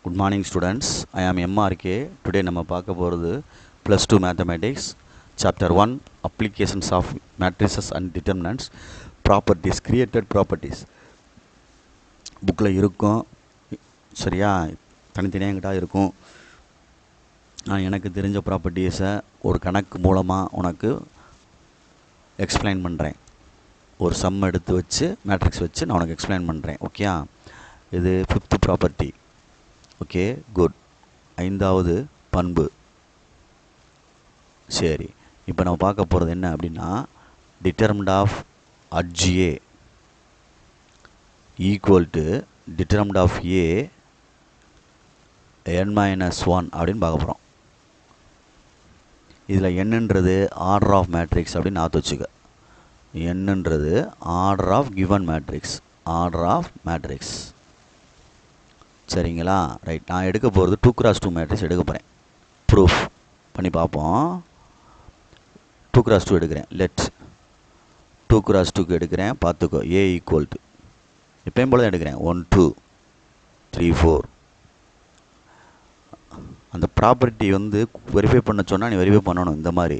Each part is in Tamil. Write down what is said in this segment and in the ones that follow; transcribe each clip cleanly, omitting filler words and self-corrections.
Good morning students, I am MRK. Today நம்ம பார்க்க போகிறது +2 Mathematics Chapter 1 Applications of Matrices and Determinants Properties, Created Properties புக்கில் இருக்கும். சரியா, தனித்தனியாக என்கிட்ட இருக்கும். நான் எனக்கு தெரிஞ்ச ப்ராப்பர்ட்டிஸை ஒரு கணக்கு மூலமாக உனக்கு எக்ஸ்பிளைன் பண்ணுறேன். ஒரு சம் எடுத்து வச்சு மேட்ரிக்ஸ் வச்சு நான் உனக்கு எக்ஸ்பிளைன் பண்ணுறேன். ஓகே, இது 5th ப்ராப்பர்ட்டி. Okay, good. 5வது பண்பு. சரி, இப்போ நம்ம பார்க்க போகிறது என்ன அப்படின்னா, determinant of adj A equal to determinant of A n-1 அப்படின்னு பார்க்க போகிறோம். இதில் என்னன்றது ஆர்டர் ஆஃப் மேட்ரிக்ஸ் அப்படின்னு ஆற்று வச்சுக்க. என்னன்றது order of given matrix, order of matrix. சரிங்களா, ரைட். நான் எடுக்க போகிறது 2x2 மேட்ரிக்ஸ் எடுக்க போகிறேன். ப்ரூஃப் பண்ணி பார்ப்போம். 2x2 எடுக்கிறேன். லெட் 2x2க்கு எடுக்கிறேன். பார்த்துக்கோ, ஏ ஈக்குவல் டு எப்பயும் போல தான் எடுக்கிறேன். 1 2 3 4. அந்த ப்ராப்பர்ட்டி வெரிஃபை பண்ண சொன்னால் நீ வெரிஃபை பண்ணணும். இந்த மாதிரி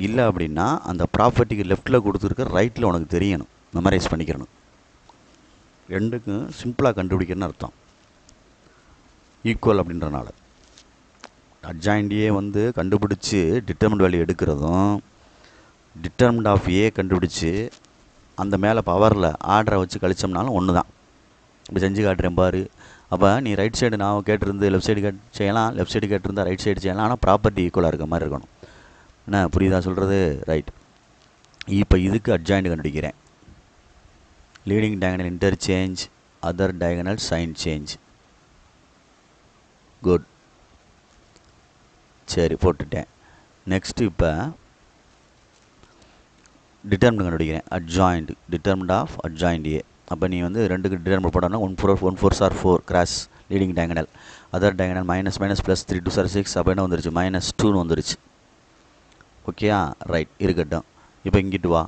இல்லை அப்படின்னா அந்த ப்ராப்பர்ட்டிக்கு லெஃப்ட்டில் கொடுத்துருக்க ரைட்டில் உனக்கு தெரியணும். மெமரைஸ் பண்ணிக்கிறணும். ரெண்டுக்கும் சிம்பிளாக கண்டுபிடிக்கிறன்னு அர்த்தம். ஈக்குவல் அப்படின்றனால அட்ஜாயிண்ட் ஏ கண்டுபிடிச்சி டிட்டர்மினன்ட் வேல்யூ எடுக்கிறதும், டிட்டர்மினன்ட் ஆஃப் ஏ கண்டுபிடிச்சி அந்த மேலே பவரில் ஆர்டரை வச்சு கழிச்சோம்னாலும் ஒன்று தான். இப்போ செஞ்சு காட்டுறேன் பாரு. அப்போ நீ ரைட் சைடு நான் கேட்டிருந்து லெஃப்ட் சைடு செய்யலாம், லெஃப்ட் சைடு கேட்டிருந்தா ரைட் சைடு செய்யலாம். ஆனால் ப்ராப்பர்ட்டி ஈக்குவலாக இருக்க மாதிரி இருக்கணும். என்ன புரியுதா சொல்கிறது? ரைட். இப்போ இதுக்கு அட்ஜாயிண்ட் கண்டுபிடிக்கிறேன். Leading diagonal interchange, other diagonal sign change. Good. சரி, போட்டுட்டேன். நெக்ஸ்ட்டு இப்போ டிட்டர்மினன்ட் கண்டுபிடிக்கிறேன். Adjoint, determinant of adjoint A. அப்போ நீ ரெண்டுக்கு டிட்டர்மினன்ட் போட்டோன்னா 1 4 are 4 cross leading diagonal, other diagonal minus plus 3 2 are 6. அப்போ என்ன வந்துருச்சு? -2ன்னு வந்துருச்சு. ஓகேயா, ரைட், இருக்கட்டும். இப்போ இங்கிட்டு வா.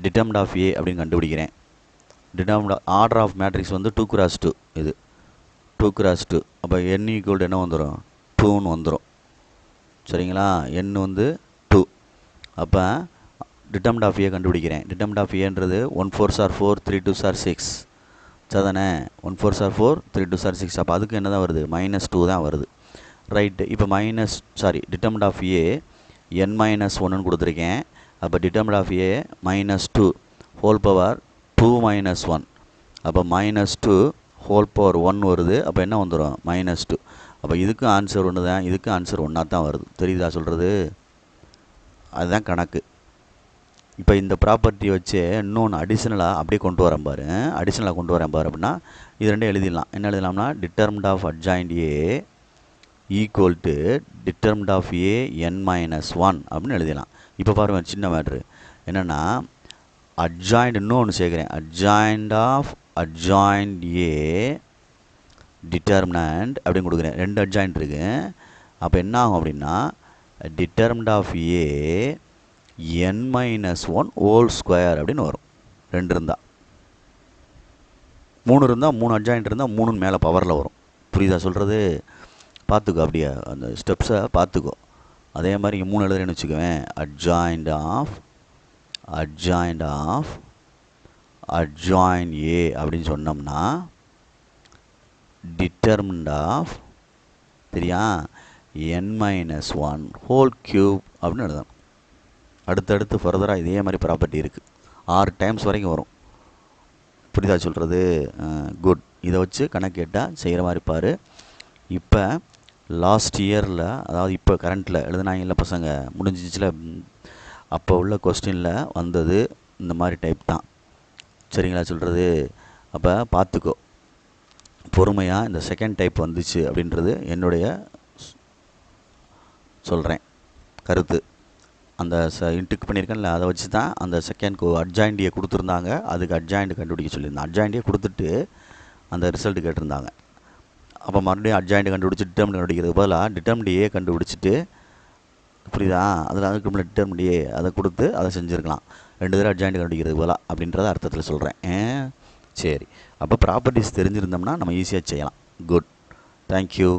டிட்டர்மினன்ட் ஆஃப் ஏ அப்படின்னு கண்டுபிடிக்கிறேன். Determinant order of matrix 2x2. இது 2x2. அப்போ n ஈக்குவல் என்ன வந்துடும்? 2ன்னு வந்துடும். சரிங்களா, n 2. அப்போ டிட்டர்மினன்ட் ஆஃப் ஏ கண்டுபிடிக்கிறேன். டிட்டர்மினன்ட் ஆஃப் ஏன்றது 1 4 ஆர் 4 3 2 ஆர் 6. சரிதானே? 1 4 ஆர் 4 3 2 ஆர் 6. அப்போ அதுக்கு என்ன தான் வருது? -2 தான் வருது. ரைட்டு. இப்போ டிட்டர்மினன்ட் ஆஃப் ஏ n-1ன்னு கொடுத்துருக்கேன். அப்போ determinant of A -2 whole power 2 - 1. அப்போ -2 ஹோல் பவர் 1 வருது. அப்போ என்ன வந்துடும்? -2. அப்போ இதுக்கும் ஆன்சர் ஒன்று தான், இதுக்கும் ஆன்சர் ஒன்றா தான் வருது. தெரியுதா சொல்கிறது? அதுதான் கணக்கு. இப்போ இந்த ப்ராப்பர்ட்டியை வச்சு இன்னொன்று அடிஷ்னலாக அப்படியே கொண்டு வரேன் பாரு. அடிஷ்னலாக கொண்டு வரேன் பாரு அப்படின்னா இது ரெண்டும் எழுதிடலாம். என்ன எழுதலாம்னா, determinant of adjoint A equal to determinant of A n-1 அப்படின்னு எழுதிடலாம். இப்போ பாருங்கள், சின்ன மேட்ரு என்னென்னா, அட்ஜாயிண்ட் இன்னொன்று சேர்க்குறேன். Adjoint of adjoint A determinant அப்படின்னு கொடுக்குறேன். 2 அட்ஜாயிண்ட் இருக்குது. அப்போ என்ன ஆகும் அப்படின்னா, determinant of A n-1 whole square அப்படின்னு வரும். 2 இருந்தால், 3 இருந்தால், 3 அட்ஜாயிண்ட் இருந்தால் 3 மேலே பவரில் வரும். புரியுதா சொல்கிறது? பார்த்துக்கோ, அப்படியே அந்த ஸ்டெப்ஸை பார்த்துக்கோ. அதே மாதிரி இங்கே 3 எழுதுறேன்னு வச்சுக்குவேன். அட்ஜாயிண்ட் ஆஃப் அட்ஜாயிண்ட் ஏ அப்படின்னு சொன்னோம்னா டிட்டர்மினன்ட் ஆஃப் சரியா n-1 ஹோல் கியூப் அப்படின்னு எழுதணும். அடுத்தடுத்து ஃபர்தராக இதே மாதிரி ப்ராப்பர்ட்டி இருக்குது. 6 டைம்ஸ் வரைக்கும் வரும். புரியுதா சொல்கிறது? குட். இதை வச்சு கணக்கு கேட்டால் செய்கிற மாதிரி பாரு. இப்போ லாஸ்ட் இயரில், அதாவது இப்போ கரண்ட்டில் எழுதுனாங்கல்ல பசங்க, முடிஞ்சிச்சில், அப்போ உள்ள கொஸ்டினில் வந்தது இந்த மாதிரி டைப் தான். சரிங்களா சொல்கிறது? அப்போ பார்த்துக்கோ பொறுமையாக. இந்த செகண்ட் டைப் வந்துச்சு அப்படின்றது என்னுடைய சொல்கிறேன் கருத்து. அந்த இன்ட்டுக்கு பண்ணியிருக்கேன்ல, அதை வச்சு தான் அந்த செகண்ட் அட்ஜாயிண்டியை கொடுத்துருந்தாங்க. அதுக்கு அட்ஜாயிண்ட் கண்டுபிடிக்க சொல்லியிருந்தேன். அட்ஜாயிண்டியை கொடுத்துட்டு அந்த ரிசல்ட் கேட்டிருந்தாங்க. அப்போ மறுபடியும் அட்ஜாயிண்ட் கண்டுபிடிச்சி டிட்டர்மினன்ட் கண்டுபிடிக்கிறது பதிலாக டிட்டர்மினன்ட் ஏ கண்டுபிடிச்சிட்டு, புரியுதா, அதுக்கு டிட்டர்மினன்ட் ஏ அதை கொடுத்து அதை செஞ்சுருக்கலாம். 2 தடவை அட்ஜாயிண்ட் கண்டுபிடிக்கிறது போல அப்படின்றத அர்த்தத்தில் சொல்கிறேன். சரி, அப்போ ப்ராப்பர்ட்டிஸ் தெரிஞ்சிருந்தோம்னா நம்ம ஈஸியாக செய்யலாம். குட். தேங்க்யூ.